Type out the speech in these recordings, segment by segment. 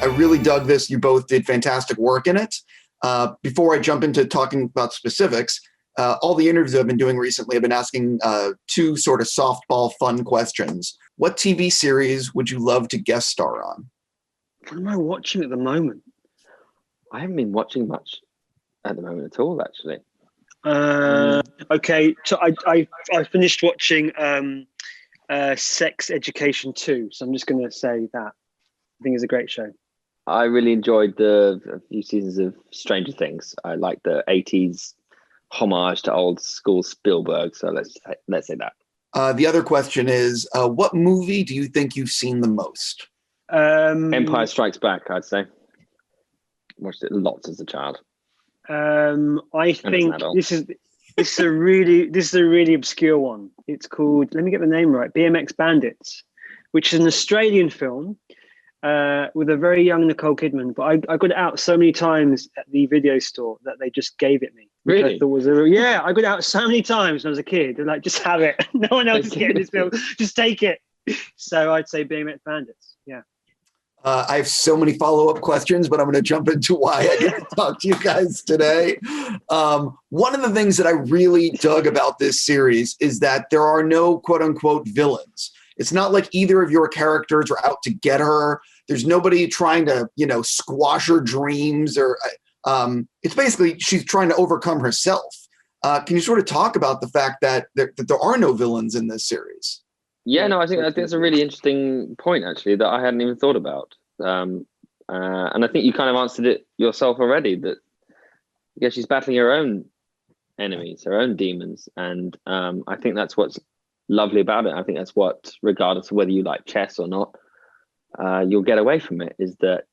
I really dug this. You both did fantastic work in it. Before I jump into talking about specifics, all the interviews I've been doing recently, I've been asking two sort of softball fun questions. What TV series would you love to guest star on? What am I watching at the moment? I haven't been watching much at the moment at all, actually. Okay, so I finished watching Sex Education 2, so I'm just going to say that. I think it's a great show. I really enjoyed a few seasons of Stranger Things. I like the 80s homage to old school Spielberg, so let's say that. The other question is, what movie do you think you've seen the most? Empire Strikes Back, I'd say. Watched it lots as a child. I think this is a really obscure one. It's called, let me get the name right, BMX Bandits, which is an Australian film with a very young Nicole Kidman. But I got it out so many times at the video store that they just gave it me. Really? I got it out so many times when I was a kid. They're like, just have it. No one else is getting this film. Just take it. So I'd say BMX Bandits. Yeah. I have so many follow-up questions, but I'm going to jump into why I get to talk to you guys today. One of the things that I really dug about this series is that there are no quote-unquote villains. It's not like either of your characters are out to get her. There's nobody trying to, squash her dreams, or it's basically she's trying to overcome herself. Can you sort of talk about the fact that there are no villains in this series? Yeah, no, I think that's a really interesting point, actually, that I hadn't even thought about. And I think you kind of answered it yourself already, that she's battling her own enemies, her own demons. And I think that's what's lovely about it. I think that's what, regardless of whether you like chess or not, you'll get away from it, is that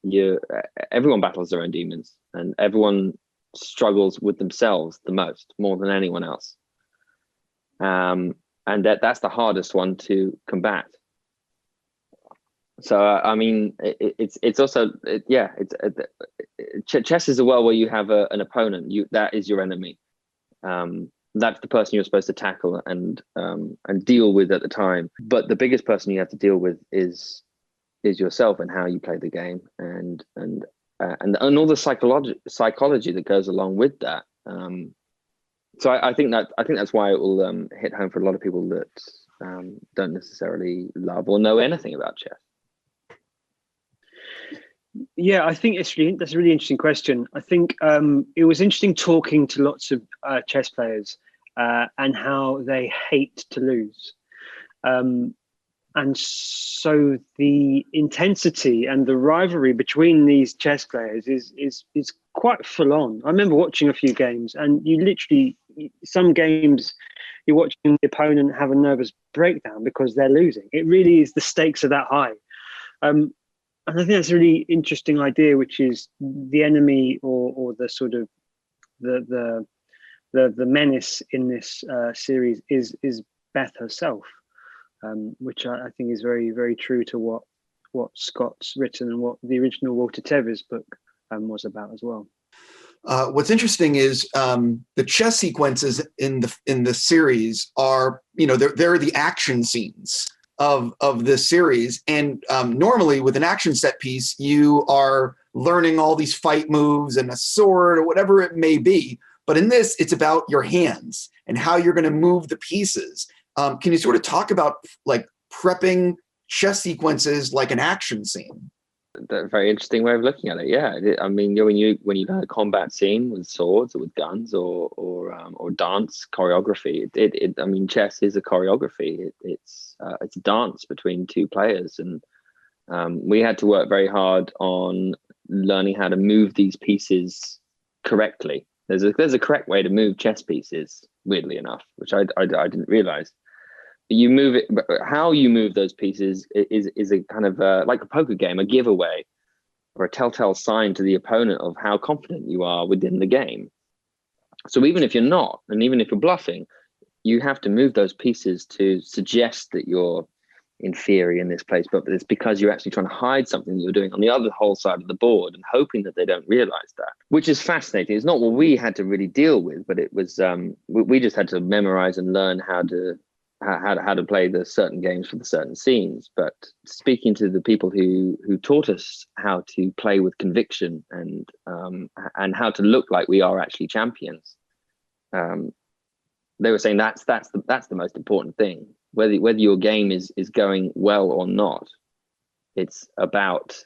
everyone battles their own demons, and everyone struggles with themselves the most, more than anyone else. And that's the hardest one to combat. So I mean, it's also chess is a world where you have an opponent. That is your enemy. That's the person you're supposed to tackle and deal with at the time. But the biggest person you have to deal with is yourself, and how you play the game, and all the psychology that goes along with that. So I think that's why it will hit home for a lot of people that don't necessarily love or know anything about chess. Yeah, I think that's a really interesting question. I think it was interesting talking to lots of chess players and how they hate to lose. And so the intensity and the rivalry between these chess players is quite full on. I remember watching a few games, and some games you're watching the opponent have a nervous breakdown because they're losing. It really is, the stakes are that high. And I think that's a really interesting idea, which is the enemy or the sort of the menace in this series is Beth herself. Which I think is very, very true to what Scott's written and what the original Watler Tevis book was about as well. What's interesting is the chess sequences in the series are, they're the action scenes of this series. And normally with an action set piece, you are learning all these fight moves and a sword or whatever it may be. But in this, it's about your hands and how you're going to move the pieces. Can you sort of talk about like prepping chess sequences like an action scene? That's a very interesting way of looking at it. Yeah, I mean, when you learn a combat scene with swords or with guns or dance choreography, I mean, chess is a choreography. It's a dance between two players, and we had to work very hard on learning how to move these pieces correctly. There's a correct way to move chess pieces, weirdly enough, which I didn't realize. You move it, but how you move those pieces is a kind of like a poker game, a giveaway or a telltale sign to the opponent of how confident you are within the game. So even if you're not, and even if you're bluffing, you have to move those pieces to suggest that you're inferior in this place, but it's because you're actually trying to hide something that you're doing on the other whole side of the board and hoping that they don't realize that, which is fascinating. It's not what we had to really deal with, but it was we just had to memorize and learn how to how to play the certain games for the certain scenes, but speaking to the people who taught us how to play with conviction and how to look like we are actually champions. They were saying that's the most important thing. Whether your game is going well or not, it's about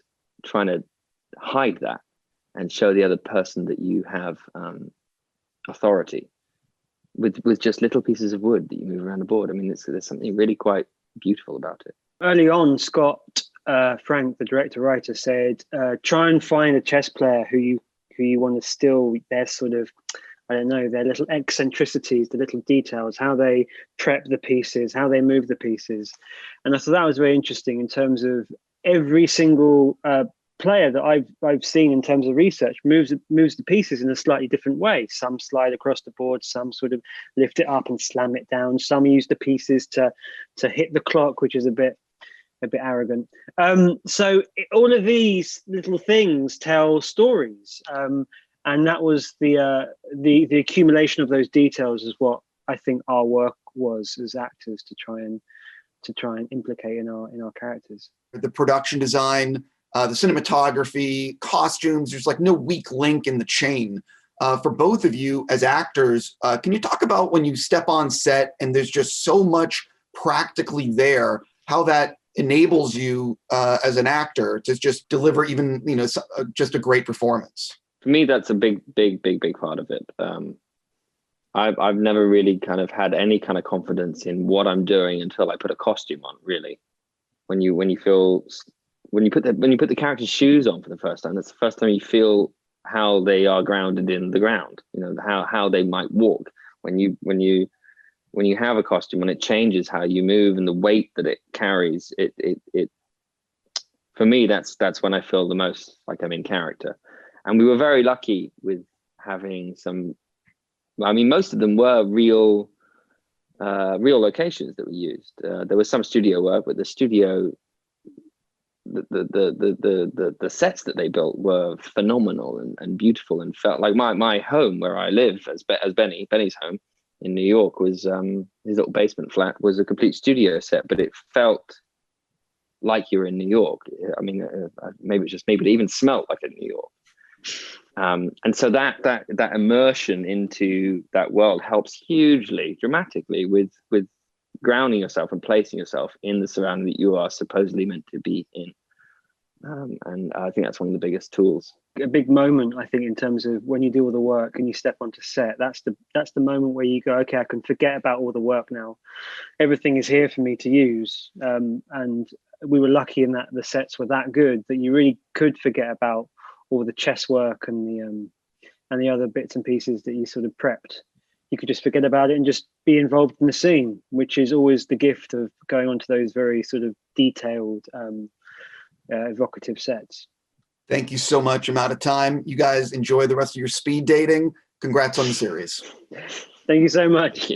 trying to hide that and show the other person that you have authority with just little pieces of wood that you move around the board. I mean, there's something really quite beautiful about it. Early on, Scott Frank, the director-writer, said, try and find a chess player who you want to steal their sort of, I don't know, their little eccentricities, the little details, how they prep the pieces, how they move the pieces. And I thought that was very interesting in terms of every single player that I've seen in terms of research moves the pieces in a slightly different way. Some slide across the board, some sort of lift it up and slam it down. Some use the pieces to hit the clock, which is a bit arrogant. So all of these little things tell stories, and that was the accumulation of those details is what I think our work was as actors to try and implicate in our characters. The production design, the cinematography, costumes, there's like no weak link in the chain. For both of you as actors, can you talk about when you step on set and there's just so much practically there, how that enables you as an actor to just deliver even, just a great performance? For me, that's a big part of it. I've never really kind of had any kind of confidence in what I'm doing until I put a costume on, really. When you put the character's shoes on for the first time, that's the first time you feel how they are grounded in the ground. How they might walk. When you have a costume, when it changes how you move and the weight that it carries, it for me that's when I feel the most like I'm in character. And we were very lucky with having some. I mean, most of them were real locations that we used. There was some studio work, but the studio. The sets that they built were phenomenal and beautiful and felt like my home where I live as Benny's home in New York was his little basement flat was a complete studio set, but it felt like you're in New York. I mean, maybe it's just me, but it even smelled like in New York. And so that immersion into that world helps hugely, dramatically with grounding yourself and placing yourself in the surrounding that you are supposedly meant to be in. And I think that's one of the biggest tools. A big moment, I think, in terms of when you do all the work and you step onto set, that's the moment where you go, okay, I can forget about all the work now. Everything is here for me to use. And we were lucky in that the sets were that good that you really could forget about all the chess work and the other bits and pieces that you sort of prepped. You could just forget about it and just be involved in the scene, which is always the gift of going onto those very sort of detailed, evocative sets. Thank you so much. I'm out of time. You guys enjoy the rest of your speed dating. Congrats on the series. Thank you so much.